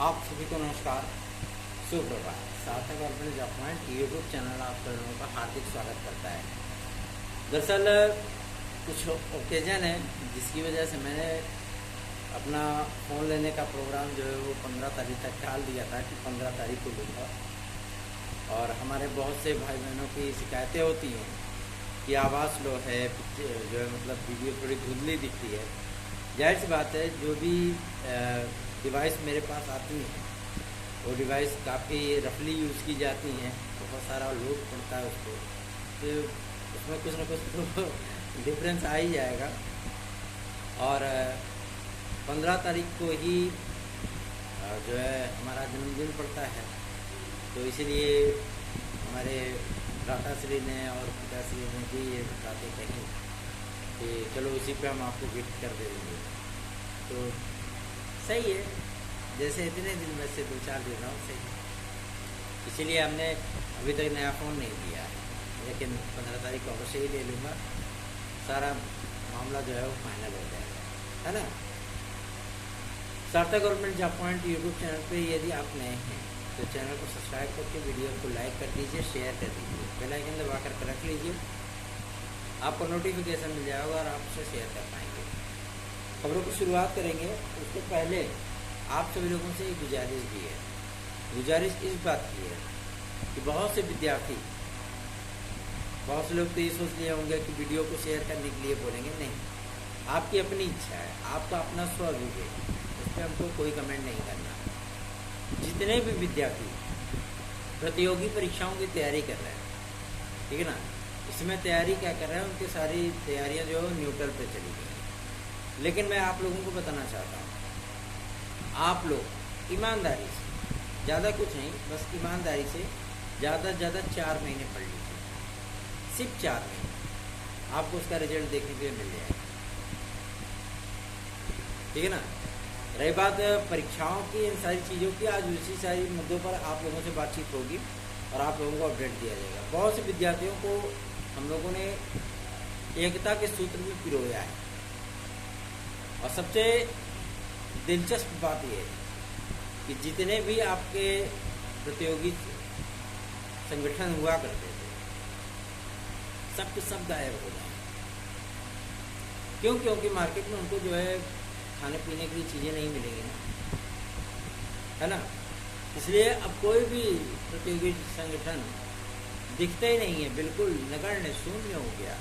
आप सभी को नमस्कार, सुप्रभात। सार्थक ऑर्गेनाइज अपॉइंट यूट्यूब चैनल आप सभी लोगों का हार्दिक स्वागत करता है। दरअसल कुछ ओकेजन है जिसकी वजह से मैंने अपना फ़ोन लेने का प्रोग्राम जो है वो 15 तारीख तक टाल दिया था कि 15 तारीख को लूँगा। और हमारे बहुत से भाई बहनों की शिकायतें होती हैं कि आवाज़ लो है, जो है मतलब वीडियो थोड़ी धुंधली दिखती है। जाहिर सी बात है, जो भी डिवाइस मेरे पास आती हैं वो डिवाइस काफ़ी रफली यूज़ की जाती हैं, बहुत सारा लोड पड़ता है उसको, तो उसमें कुछ ना कुछ तो डिफरेंस आ ही जाएगा। और 15 तारीख को ही जो है हमारा जन्मदिन पड़ता है, तो इसीलिए हमारे भ्राताश्री ने और पिताश्री ने भी ये बातें कही कि चलो उसी पे हम आपको गिफ्ट कर देंगे। तो सही है, जैसे इतने दिन में से 2-4 दिन रहा सही है। इसीलिए हमने अभी तक नया फ़ोन नहीं दिया है, लेकिन 15 तारीख को अवश्य ही ले लूँगा। सारा मामला जो है वो फाइनल हो जाएगा, है ना। सार्थक government job point YouTube channel पे यदि आप नए हैं तो चैनल को सब्सक्राइब करके वीडियो को लाइक कर दीजिए, शेयर कर दीजिए, बेल आइकन दबा कर रख लीजिए, आपको नोटिफिकेशन मिल जाएगा और आप उसे शेयर कर पाएंगे। खबरों की शुरुआत करेंगे, उसके पहले आप सभी लोगों से एक गुजारिश भी है। गुजारिश इस बात की है कि बहुत से विद्यार्थी, बहुत से लोग तो ये सोच लिए होंगे कि वीडियो को शेयर करने के लिए बोलेंगे। नहीं, आपकी अपनी इच्छा है, आपका अपना स्वविवेक, इस पर हमको कोई कमेंट नहीं करना। जितने भी विद्यार्थी प्रतियोगी परीक्षाओं की तैयारी कर रहे हैं, ठीक है ना, इसमें तैयारी क्या कर रहे हैं, उनकी सारी तैयारियां जो है न्यूट्रल पे चली गई। लेकिन मैं आप लोगों को बताना चाहता हूँ, आप लोग ईमानदारी से, ज़्यादा कुछ नहीं, बस ईमानदारी से ज़्यादा से ज़्यादा 4 महीने पढ़ लीजिए, सिर्फ 4 महीने, आपको उसका रिजल्ट देखने के लिए मिल जाएगा, ठीक है ना। रही बात परीक्षाओं की, इन सारी चीज़ों की, आज उसी सारी मुद्दों पर आप लोगों से बातचीत होगी और आप लोगों को अपडेट दिया जाएगा। बहुत से विद्यार्थियों को हम लोगों ने एकता के सूत्र में पिरोया है, और सबसे दिलचस्प बात यह है कि जितने भी आपके प्रतियोगी संगठन हुआ करते थे, सब के सब गायब हो गए। क्यों? क्योंकि मार्केट में उनको जो है खाने पीने की चीज़ें नहीं मिलेंगी ना, है ना। इसलिए अब कोई भी प्रतियोगी संगठन दिखते ही नहीं है, बिल्कुल नगण्य शून्य हो गया।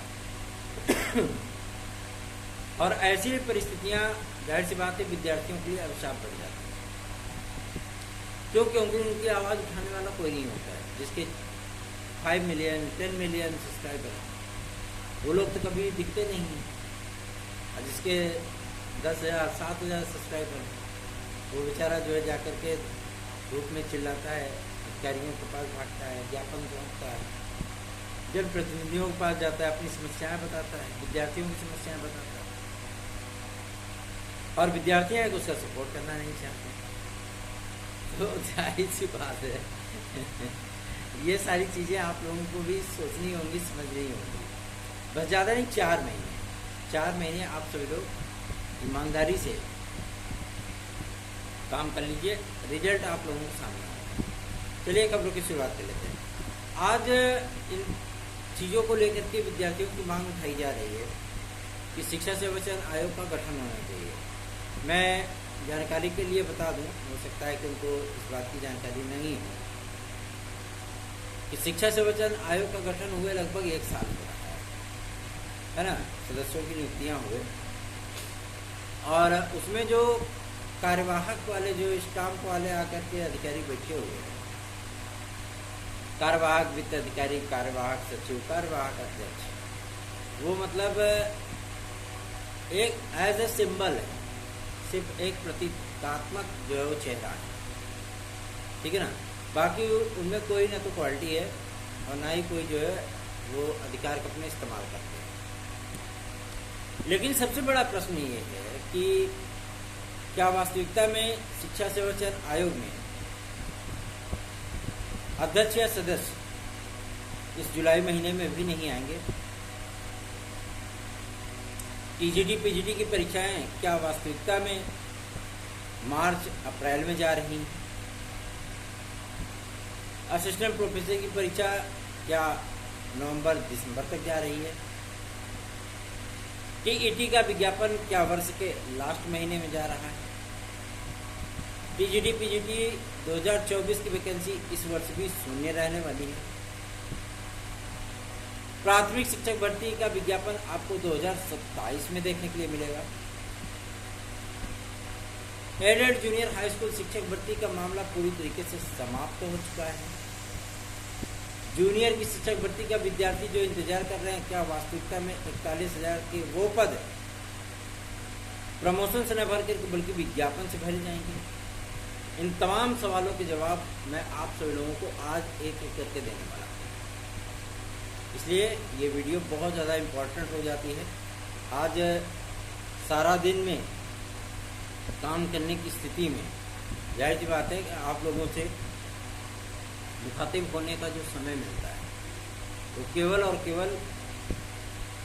और ऐसी परिस्थितियां जाहिर सी बात है विद्यार्थियों के लिए अभिशाप बन जाती है। क्यों? क्योंकि उनकी आवाज़ उठाने वाला कोई नहीं होता है। जिसके 5 मिलियन 10 मिलियन सब्सक्राइबर, वो लोग तो कभी दिखते नहीं हैं, और जिसके 10,000 7,000 सब्सक्राइबर, वो बेचारा जो है जाकर के धूप में चिल्लाता है, अधिकारियों के पास भागता है, ज्ञापन सौंपता है, जनप्रतिनिधियों के पास जाता है, अपनी समस्याएं बताता है, विद्यार्थियों की समस्याएं बताता है, और विद्यार्थी हैं कि उसका सपोर्ट करना नहीं चाहते। तो जाहिर सी बात है ये सारी चीज़ें आप लोगों को भी सोचनी होंगी, समझनी होंगी। बस ज़्यादा नहीं, 4 महीने आप सभी लोग ईमानदारी से काम कर लीजिए, रिजल्ट आप लोगों के सामने आएगा। चलिए खबरों की शुरुआत कर लेते हैं। आज इन चीज़ों को लेकर के विद्यार्थियों की मांग उठाई जा रही है कि शिक्षा सेवाचयन आयोग का गठन होना चाहिए। मैं जानकारी के लिए बता दूं, हो सकता है कि उनको इस बात की जानकारी नहीं हो कि शिक्षा सेवाचयन आयोग का गठन हुए लगभग 1 साल हो रहा है ना। सदस्यों की नियुक्तियां हुए, और उसमें जो कार्यवाहक वाले, जो स्टाम्प वाले आकर के अधिकारी बैठे हुए हैं, कार्यवाहक वित्त अधिकारी, कार्यवाहक सचिव, कार्यवाहक अध्यक्ष, वो मतलब एक एज ए सिंबल है, सिर्फ एक प्रतीकात्मक जो है वो चेहरा है, ठीक है ना। बाकी उनमें कोई ना तो क्वालिटी है और ना ही कोई जो है वो अधिकार का अपने इस्तेमाल करते हैं। लेकिन सबसे बड़ा प्रश्न ये है कि क्या वास्तविकता में शिक्षा सेवाचयन आयोग में अध्यक्ष या सदस्य इस जुलाई महीने में भी नहीं आएंगे? टीजीटी पीजीटी की परीक्षाएं क्या वास्तविकता में मार्च अप्रैल में जा रही हैं। असिस्टेंट प्रोफेसर की परीक्षा क्या नवंबर दिसंबर तक जा रही है। टीईटी का विज्ञापन क्या वर्ष के लास्ट महीने में जा रहा है। टीजीटी पीजीटी 2024 की वैकेंसी इस वर्ष भी शून्य रहने वाली है। प्राथमिक शिक्षक भर्ती का विज्ञापन आपको 2027 में देखने के लिए मिलेगा। एडेड जूनियर हाई स्कूल शिक्षक भर्ती का मामला पूरी तरीके से समाप्त हो चुका है। जूनियर की शिक्षक भर्ती का विद्यार्थी जो इंतजार कर रहे हैं, क्या वास्तविकता में 41,000 के वो पद प्रमोशन से न भर कर बल्कि विज्ञापन से भरे जाएंगे? इन तमाम सवालों के जवाब मैं आप सभी लोगों को आज एक एक करके देने वाला हूँ, इसलिए ये वीडियो बहुत ज़्यादा इम्पोर्टेंट हो जाती है। आज सारा दिन में काम करने की स्थिति में जाहिर सी बात है कि आप लोगों से मुखातिब होने का जो समय मिलता है वो केवल और केवल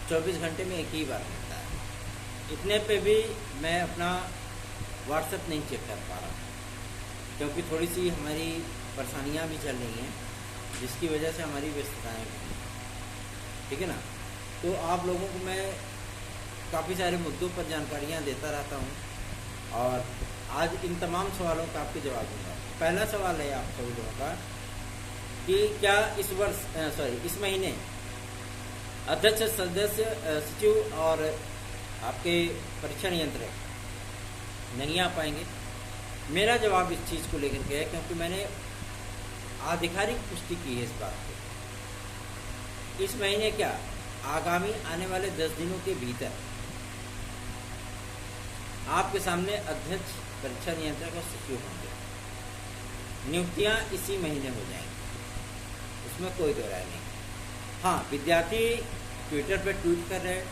24 घंटे में एक ही बार मिलता है। इतने पे भी मैं अपना व्हाट्सएप नहीं चेक कर पा रहा क्योंकि थोड़ी सी हमारी परेशानियां भी चल रही हैं, जिसकी वजह से हमारी व्यस्तताएँ भी हैं, ठीक है ना। तो आप लोगों को मैं काफ़ी सारे मुद्दों पर जानकारियाँ देता रहता हूँ और आज इन तमाम सवालों का आपके जवाब दूंगा। पहला सवाल है आप सभी लोगों का कि क्या इस महीने अध्यक्ष, सदस्य, सचिव और आपके परीक्षा नियंत्रक नहीं आ पाएंगे? मेरा जवाब इस चीज़ को लेकर के है क्योंकि मैंने आधिकारिक पुष्टि की है इस बात को। इस महीने क्या आगामी आने वाले 10 दिनों के भीतर आपके सामने अध्यक्ष, परीक्षा नियंत्रक और सचिव होंगे। नियुक्तियां इसी महीने हो जाएंगी, उसमें कोई दो राय नहीं। हाँ, विद्यार्थी ट्विटर पर ट्वीट कर रहे हैं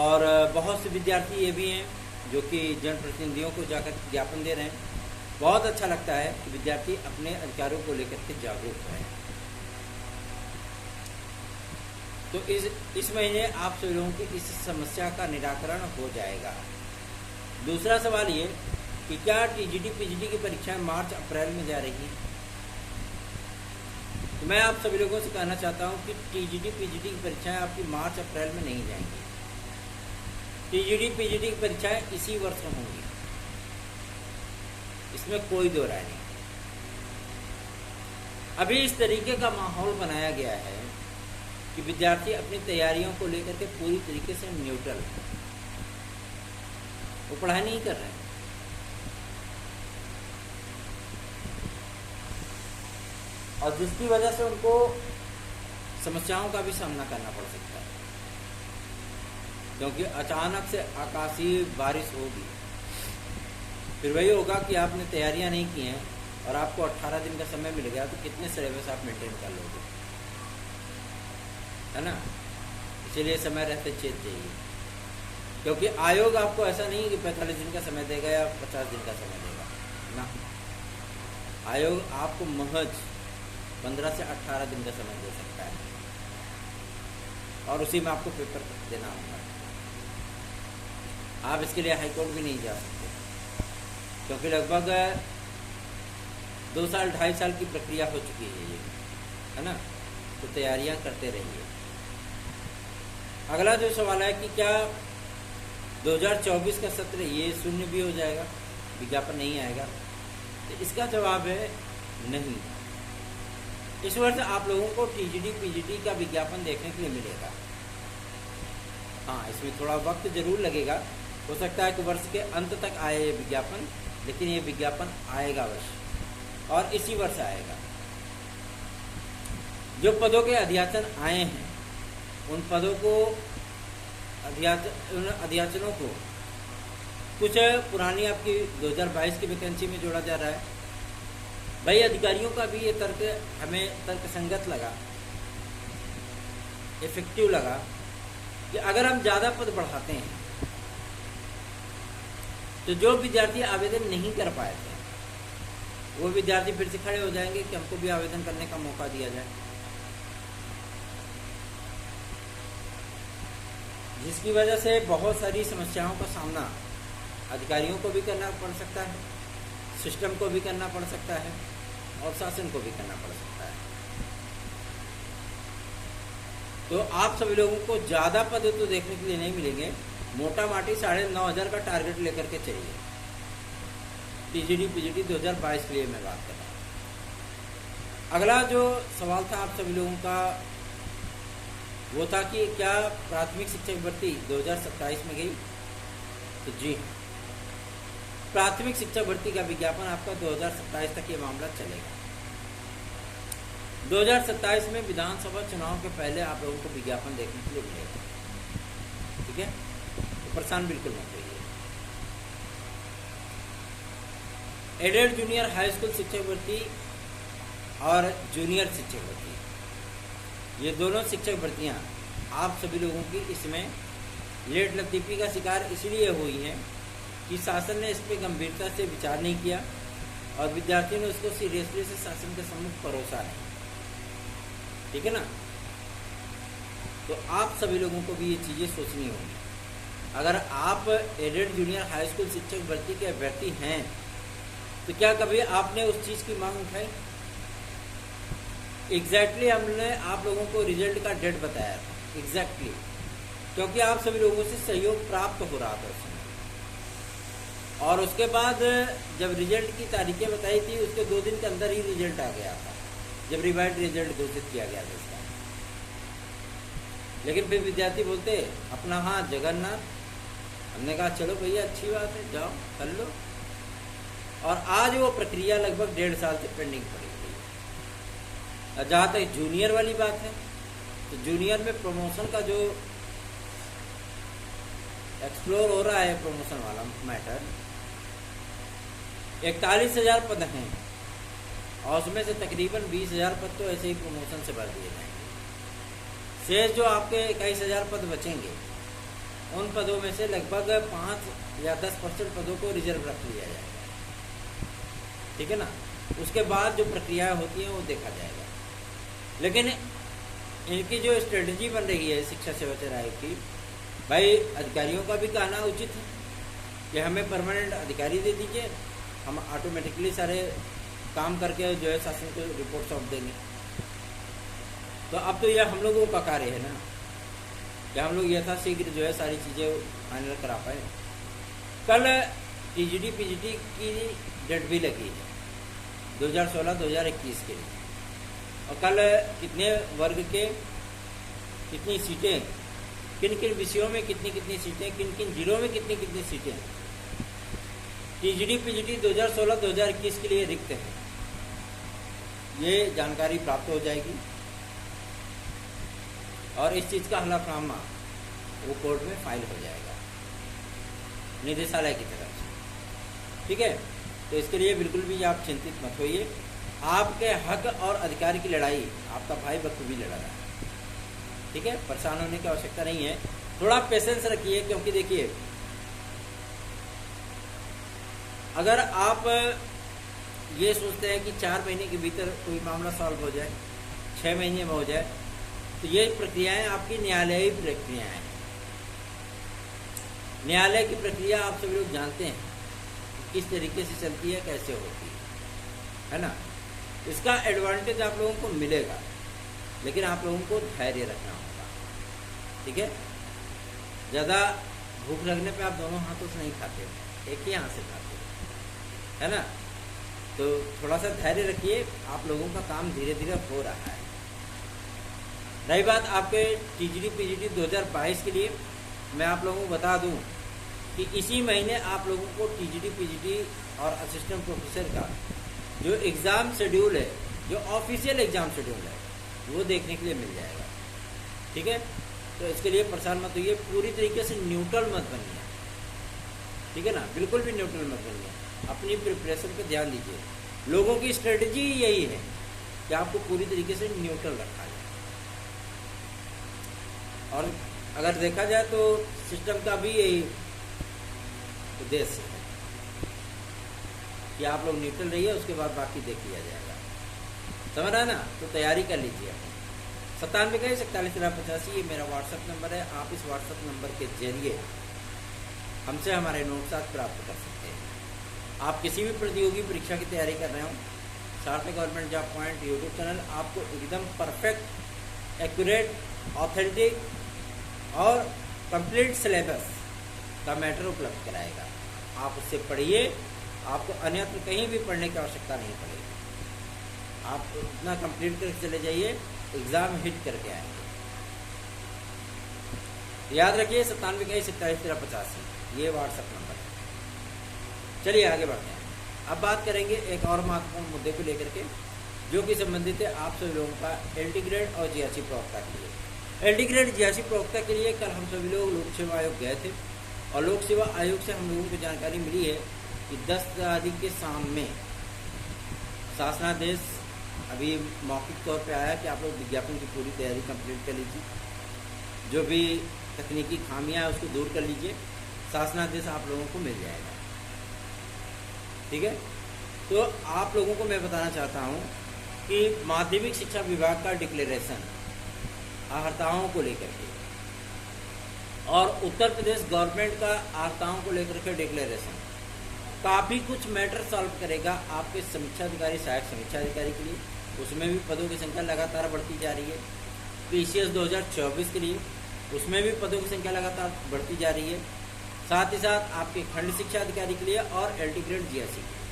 और बहुत से विद्यार्थी ये भी हैं जो कि जनप्रतिनिधियों को जाकर ज्ञापन दे रहे हैं। बहुत अच्छा लगता है कि विद्यार्थी अपने अधिकारों को लेकर के जागरूक रहे। तो इस महीने आप सभी लोगों की इस समस्या का निराकरण हो जाएगा। दूसरा सवाल ये कि क्या टीजीटी पीजीटी की परीक्षाएं मार्च अप्रैल में जा रही हैं? तो मैं आप सभी लोगों से कहना चाहता हूं कि टीजीटी पीजीटी की परीक्षाएं आपकी मार्च अप्रैल में नहीं जाएंगी। टीजीटी पीजीटी की परीक्षाएं इसी वर्ष होंगी, इसमें कोई दो राय नहीं। अभी इस तरीके का माहौल बनाया गया है कि विद्यार्थी अपनी तैयारियों को लेकर के पूरी तरीके से न्यूट्रल है, वो पढ़ाई नहीं कर रहे हैं। और जिसकी वजह से उनको समस्याओं का भी सामना करना पड़ सकता है क्योंकि अचानक से आकाशीय बारिश होगी, फिर वही होगा कि आपने तैयारियां नहीं की हैं और आपको 18 दिन का समय मिल गया, तो कितने सिलेबस आप मेंटेन कर लोगे, है ना। इसीलिए समय रहते चेत चाहिए, क्योंकि आयोग आपको ऐसा नहीं कि 45 दिन का समय देगा या 50 दिन का समय देगा ना। आयोग आपको महज 15 से 18 दिन का समय दे सकता है और उसी में आपको पेपर देना होगा। आप इसके लिए हाईकोर्ट भी नहीं जा सकते क्योंकि लगभग 2 साल 2.5 साल की प्रक्रिया हो चुकी है ये, है ना। तो तैयारियां करते रहिए। अगला जो सवाल है कि क्या 2024 का सत्र ये शून्य भी हो जाएगा, विज्ञापन नहीं आएगा? तो इसका जवाब है नहीं। इस वर्ष आप लोगों को टीजीटी पीजीटी का विज्ञापन देखने के लिए मिलेगा। हाँ, इसमें थोड़ा वक्त जरूर लगेगा, हो सकता है कि वर्ष के अंत तक आए ये विज्ञापन, लेकिन ये विज्ञापन आएगा अवश्य और इसी वर्ष आएगा। जो पदों के अध्याचन आए हैं उन पदों को अध्याचनों को कुछ पुरानी आपकी 2022 की वैकेंसी में जोड़ा जा रहा है। भाई अधिकारियों का भी ये तर्क हमें तर्कसंगत लगा, इफेक्टिव लगा कि अगर हम ज़्यादा पद बढ़ाते हैं तो जो विद्यार्थी आवेदन नहीं कर पाए थे वो विद्यार्थी फिर से खड़े हो जाएंगे कि हमको भी आवेदन करने का मौका दिया जाए। जिसकी वजह से बहुत सारी समस्याओं का सामना अधिकारियों को भी करना पड़ सकता है, सिस्टम को भी करना पड़ सकता है और शासन को भी करना पड़ सकता है। तो आप सभी लोगों को ज़्यादा पद तो देखने के लिए नहीं मिलेंगे, मोटा माटी 9,500 का टारगेट लेकर के चलिए। टीजीडी पीजीडी 2022 के लिए मैं बात कर रहा हूँ। अगला जो सवाल था आप सभी लोगों का वो था कि क्या प्राथमिक शिक्षक भर्ती 2027 में गई? तो जी, प्राथमिक शिक्षक भर्ती का विज्ञापन आपका 2027 तक ये मामला चलेगा। 2027 में विधानसभा चुनाव के पहले आप लोगों को विज्ञापन देखने के लिए मिलेगा। ठीक है, तो परेशान बिल्कुल मत होइए। एडेड जूनियर हाई स्कूल शिक्षक भर्ती और जूनियर शिक्षक भर्ती, ये दोनों शिक्षक भर्तियां आप सभी लोगों की इसमें लेट लतीफ़ी का शिकार इसलिए हुई हैं कि शासन ने इस पर गंभीरता से विचार नहीं किया और विद्यार्थियों ने उसको सीरियसली से शासन के सम्मुख परोसा नहीं। ठीक है ना? तो आप सभी लोगों को भी ये चीज़ें सोचनी होंगी। अगर आप एडेड जूनियर हाई स्कूल शिक्षक भर्ती के अभ्यर्थी हैं तो क्या कभी आपने उस चीज़ की मांग उठाई? एग्जैक्टली हमने आप लोगों को रिजल्ट का डेट बताया था, एग्जैक्टली, क्योंकि आप सभी लोगों से सहयोग प्राप्त हो रहा था उस समय। और उसके बाद जब रिजल्ट की तारीखें बताई थी उसके 2 दिन के अंदर ही रिजल्ट आ गया था, जब रिवाइड रिजल्ट घोषित किया गया था इसका। लेकिन फिर विद्यार्थी बोलते अपना हाँ जगन्नाथ, हमने कहा चलो भैया अच्छी बात है, जाओ कर लो। और आज वो प्रक्रिया लगभग 1.5 साल से पेंडिंग पड़ी हुई है। जहाँ तक जूनियर वाली बात है तो जूनियर में प्रमोशन का जो एक्सप्लोर हो रहा है, प्रमोशन वाला मैटर, 41,000 पद हैं और उसमें से तकरीबन 20,000 पद तो ऐसे ही प्रमोशन से भर दिए जाएंगे। शेष जो आपके 21,000 पद बचेंगे उन पदों में से लगभग 5 या 10% पदों को रिजर्व रख लिया जाएगा। ठीक है ना? उसके बाद जो प्रक्रिया होती है वो देखा जाएगा। लेकिन इनकी जो स्ट्रेटजी बन रही है शिक्षा सेवा आयोग की, भाई अधिकारियों का भी कहना उचित है कि हमें परमानेंट अधिकारी दे दीजिए, हम ऑटोमेटिकली सारे काम करके जो है शासन को रिपोर्ट सौंप देंगे। तो अब तो यह हम लोगों का कार्य है ना कि हम लोग यथाशीघ्र जो है सारी चीज़ें फाइनल करा पाए। कल टीजीडी पीजीडी की डेट भी लगी है 2016-2021 के लिए, और कल कितने वर्ग के कितनी सीटें, किन किन विषयों में कितनी कितनी सीटें, किन किन जिलों में कितनी कितनी सीटें टीजीडी पीजीडी 2016-2021 के लिए रिक्त हैं, ये जानकारी प्राप्त हो जाएगी। और इस चीज़ का हलफनामा वो कोर्ट में फाइल हो जाएगा निदेशालय की तरफ से। ठीक है? तो इसके लिए बिल्कुल भी आप चिंतित मत होइए। आपके हक और अधिकार की लड़ाई आपका भाई बखूबी लड़ा रहा है। ठीक है? परेशान होने की आवश्यकता नहीं है, थोड़ा पेशेंस रखिए। क्योंकि देखिए, अगर आप ये सोचते हैं कि 4 महीने के भीतर कोई मामला सॉल्व हो जाए, 6 महीने में हो जाए, तो ये प्रक्रियाएं आपकी न्यायालयी प्रक्रियाएं हैं। न्यायालय की प्रक्रिया आप सभी लोग जानते हैं किस तरीके से चलती है, कैसे होती है ना? इसका एडवांटेज आप लोगों को मिलेगा, लेकिन आप लोगों को धैर्य रखना होगा। ठीक है? ज़्यादा भूख लगने पे आप दोनों हाथों से नहीं खाते हो, एक ही हाथ से खाते हो, है ना? तो थोड़ा सा धैर्य रखिए, आप लोगों का काम धीरे धीरे हो रहा है। रही बात आपके टीजीडी पीजीडी 2022 के लिए, मैं आप लोगों को बता दूं कि इसी महीने आप लोगों को टीजीडी पीजीडी और असिस्टेंट प्रोफेसर का जो एग्ज़ाम शेड्यूल है, जो ऑफिशियल एग्ज़ाम शेड्यूल है, वो देखने के लिए मिल जाएगा। ठीक है? तो इसके लिए परेशान मत होइए, पूरी तरीके से न्यूट्रल मत बनिए। ठीक है ना? बिल्कुल भी न्यूट्रल मत बनिए, अपनी प्रिपरेशन पर ध्यान दीजिए। लोगों की स्ट्रेटजी यही है कि आपको पूरी तरीके से न्यूट्रल रखा जाए। और अगर देखा जाए तो सिस्टम का भी यही उद्देश्य है कि आप लोग न्यूट्रल रहिए, उसके बाद बाकी देख लिया जाएगा। समझ रहा है ना? तो तैयारी कर लीजिए, 9721411385 ये मेरा व्हाट्सअप नंबर है। आप इस व्हाट्सअप नंबर के जरिए हमसे हमारे नोट्स आज प्राप्त कर सकते हैं। आप किसी भी प्रतियोगी परीक्षा की तैयारी कर रहे हो, सार्थक government job point YouTube channel आपको एकदम परफेक्ट, एक्यूरेट, ऑथेंटिक और कंप्लीट सिलेबस का मैटर उपलब्ध कराएगा। आप उससे पढ़िए, आपको अन्यत्र कहीं भी पढ़ने की आवश्यकता नहीं पड़ेगी। आप इतना कंप्लीट करके चले जाइए, एग्जाम हिट करके आएंगे। याद रखिए 9721411385 ये व्हाट्सएप नंबर है। चलिए आगे बढ़ते हैं। अब बात करेंगे एक और महत्वपूर्ण मुद्दे को लेकर के, जो कि संबंधित है आप सभी लोगों का एलटी ग्रेड और जीआरसी प्रवक्ता के लिए। एलटी ग्रेड जीआरसी प्रवक्ता के लिए कल हम सभी लोग लोक सेवा आयोग गए थे और लोक सेवा आयोग से हम लोगों को जानकारी मिली है कि 10 तारीख के शाम में शासनादेश अभी मौखिक तौर पे आया कि आप लोग विज्ञापन की पूरी तैयारी कंप्लीट कर लीजिए, जो भी तकनीकी खामियां है उसको दूर कर लीजिए, शासनादेश आप लोगों को मिल जाएगा। ठीक है, तो आप लोगों को मैं बताना चाहता हूं कि माध्यमिक शिक्षा विभाग का डिक्लेरेशन आहर्ताओं को लेकर के और उत्तर प्रदेश गवर्नमेंट का आहर्ताओं को लेकर के डिक्लेरेशन काफ़ी कुछ मैटर सॉल्व करेगा आपके समीक्षा अधिकारी, सहायक समीक्षा अधिकारी के लिए। उसमें भी पदों की संख्या लगातार बढ़ती जा रही है। पीसीएस 2024 के लिए उसमें भी पदों की संख्या लगातार बढ़ती जा रही है। साथ ही साथ आपके खंड शिक्षा अधिकारी के लिए और एलटी ग्रेड जीआरसी के लिए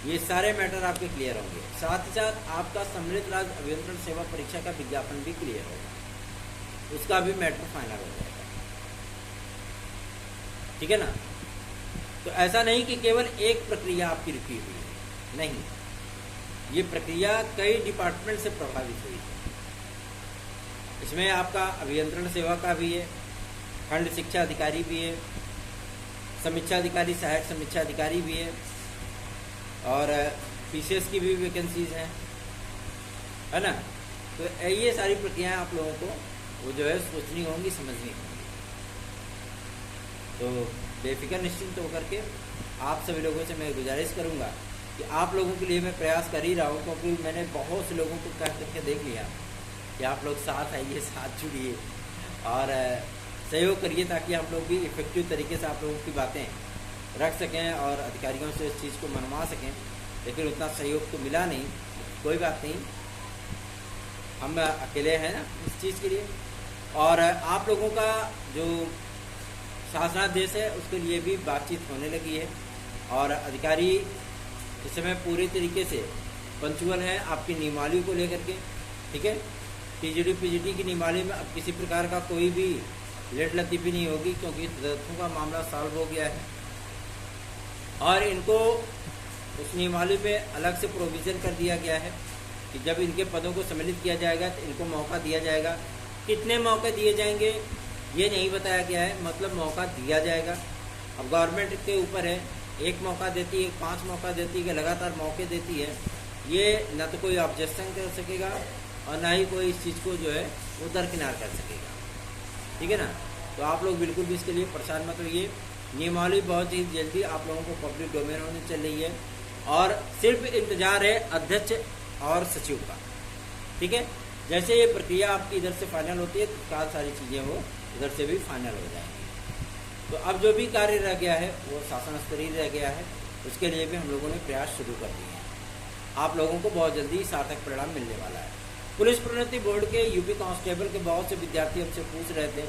ये सारे मैटर आपके क्लियर होंगे। साथ ही साथ आपका सम्मिलित राज्य अभियंत्रण सेवा परीक्षा का विज्ञापन भी क्लियर होगा, उसका भी मैटर फाइनल हो जाएगा। ठीक है ना। तो ऐसा नहीं कि केवल एक प्रक्रिया आपकी रुकी हुई है, नहीं, ये प्रक्रिया कई डिपार्टमेंट से प्रभावित हुई है। इसमें आपका अभियंत्रण सेवा का भी है, खंड शिक्षा अधिकारी भी है, समीक्षा अधिकारी, सहायक समीक्षा अधिकारी भी है और पीसीएस की भी वैकेंसीज हैं, है ना। तो ये सारी प्रक्रियाएं आप लोगों को वो जो है सोचनी होंगी, समझनी होंगी। तो बेफिक्र निश्चिंत होकर के आप सभी लोगों से मैं गुजारिश करूंगा कि आप लोगों के लिए मैं प्रयास कर ही रहा हूँ, क्योंकि मैंने बहुत से लोगों को कह करके देख लिया कि आप लोग साथ आइए, साथ जुड़िए और सहयोग करिए, ताकि हम लोग भी इफेक्टिव तरीके से आप लोगों की बातें रख सकें और अधिकारियों से इस चीज़ को मनवा सकें। लेकिन उतना सहयोग तो मिला नहीं, कोई बात नहीं, हम अकेले हैं ना इस चीज़ के लिए। और आप लोगों का जो शासनादेश है उसके लिए भी बातचीत होने लगी है और अधिकारी इस समय पूरी तरीके से पंचुअल है आपकी नियमावली को लेकर के। ठीक है, टीजीडी पीजीडी की नियमावली में अब किसी प्रकार का कोई भी लेट लतीफ़ी नहीं होगी, क्योंकि तदर्थों का मामला सॉल्व हो गया है और इनको उस नियमावली में अलग से प्रोविज़न कर दिया गया है कि जब इनके पदों को सम्मिलित किया जाएगा तो इनको मौका दिया जाएगा। कितने मौके दिए जाएंगे ये नहीं बताया गया है, मतलब मौका दिया जाएगा। अब गवर्नमेंट के ऊपर है, एक मौका देती है, 5 मौका देती है, लगातार मौके देती है, ये न तो कोई ऑब्जेक्शन कर सकेगा और ना ही कोई इस चीज़ को जो है वो दरकिनार कर सकेगा। ठीक है ना। तो आप लोग बिल्कुल भी इसके लिए परेशान मत होइए। नियमावली बहुत ही जल्दी आप लोगों को पब्लिक डोमेन होने चल रही है और सिर्फ इंतजार है अध्यक्ष और सचिव का। ठीक है, जैसे ये प्रक्रिया आपकी इधर से फाइनल होती है तत्काल सारी चीज़ें वो इधर से भी फाइनल हो जाएंगी। तो अब जो भी कार्य रह गया है वो शासन स्तरीय रह गया है, उसके लिए भी हम लोगों ने प्रयास शुरू कर दिए हैं। आप लोगों को बहुत जल्दी सार्थक परिणाम मिलने वाला है। पुलिस प्रोन्नति बोर्ड के यूपी कांस्टेबल के बहुत से विद्यार्थी हमसे पूछ रहे थे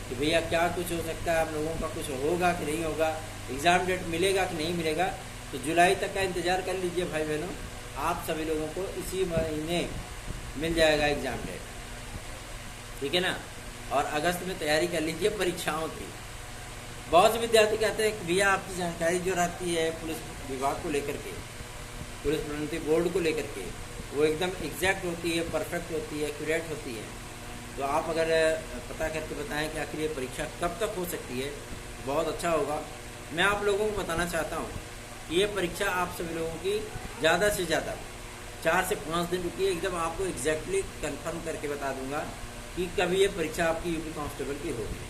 कि भैया क्या कुछ हो सकता है, आप लोगों का कुछ होगा कि नहीं होगा, एग्ज़ाम डेट मिलेगा कि नहीं मिलेगा। तो जुलाई तक का इंतज़ार कर लीजिए भाई बहनों, आप सभी लोगों को इसी महीने मिल जाएगा एग्ज़ाम डेट। ठीक है ना। और अगस्त में तैयारी कर लीजिए परीक्षाओं की। बहुत से विद्यार्थी कहते हैं कि भैया आपकी जानकारी जो रहती है पुलिस विभाग को लेकर के, पुलिस प्रोन्नति बोर्ड को लेकर के, वो एकदम एग्जैक्ट होती है, परफेक्ट होती है, एक्यूरेट होती है। तो आप अगर पता करके बताएं कि आखिर ये परीक्षा कब तक हो सकती है, बहुत अच्छा होगा। मैं आप लोगों को बताना चाहता हूँ कि ये परीक्षा आप सभी लोगों की ज़्यादा से ज़्यादा 4 से 5 दिन रुकी है, एकदम आपको एग्जैक्टली कंफर्म करके बता दूंगा कि कभी ये परीक्षा आपकी यूपी कांस्टेबल की होगी,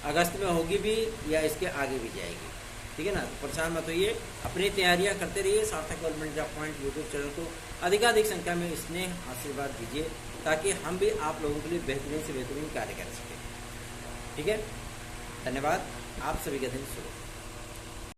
अगस्त में होगी भी या इसके आगे भी जाएगी। ठीक है ना। तो परेशान मत होइए, अपनी तैयारियां करते रहिए। सार्थक government job point YouTube channel को अधिकाधिक संख्या में स्नेह आशीर्वाद दीजिए, ताकि हम भी आप लोगों के लिए बेहतरीन से बेहतरीन कार्य कर सकें। ठीक है, धन्यवाद। आप सभी का दिन शुभ।